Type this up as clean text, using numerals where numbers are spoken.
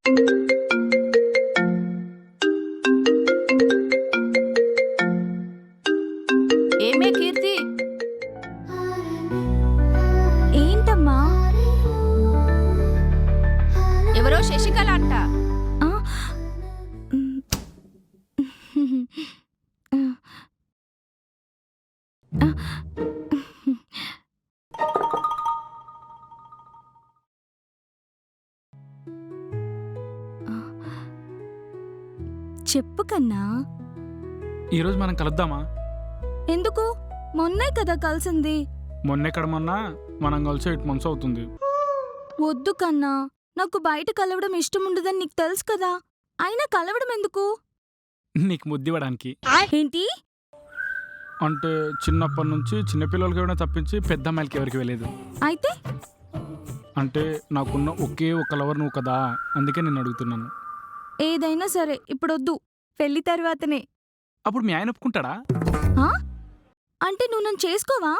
ఏమే కీర్తి, ఏంటమ్మా? ఎవరో శశికళ అంట. ఆ? మ్. ఆ. చెప్పు కన్నా. ఈరోజు మనం కలుద్దామా? ఎందుకు? మొన్నే కదా కలిసింది. మొన్నెక్కడ మొన్నా మనం కలిసి 8 months అవుతుంది. వద్దు కన్నా, నాకు బయట కలవడం ఇష్టం ఉండదని నీకు తెలుసు కదా. అయినా కలవడం ఎందుకు? నీకు ముద్దివ్వడానికి. ఏంటి? అంటే చిన్నప్పటి నుంచి చిన్నపిల్లలకి ఎవరైనా తప్పించి పెద్ద అమ్మాయిలకి ఎవరికి వెళ్ళలేదు. అయితే అంటే నాకున్న ఒకే ఒక లవర్ నువ్వు కదా, అందుకే నేను అడుగుతున్నాను. ఏదైనా సరే ఇప్పుడొద్దు, పెళ్లి తర్వాతనే. అప్పుడు మీ ఆయన ఒప్పుకుంటాడా? ఆ? అంటే నువ్వు నన్ను చేసుకోవా?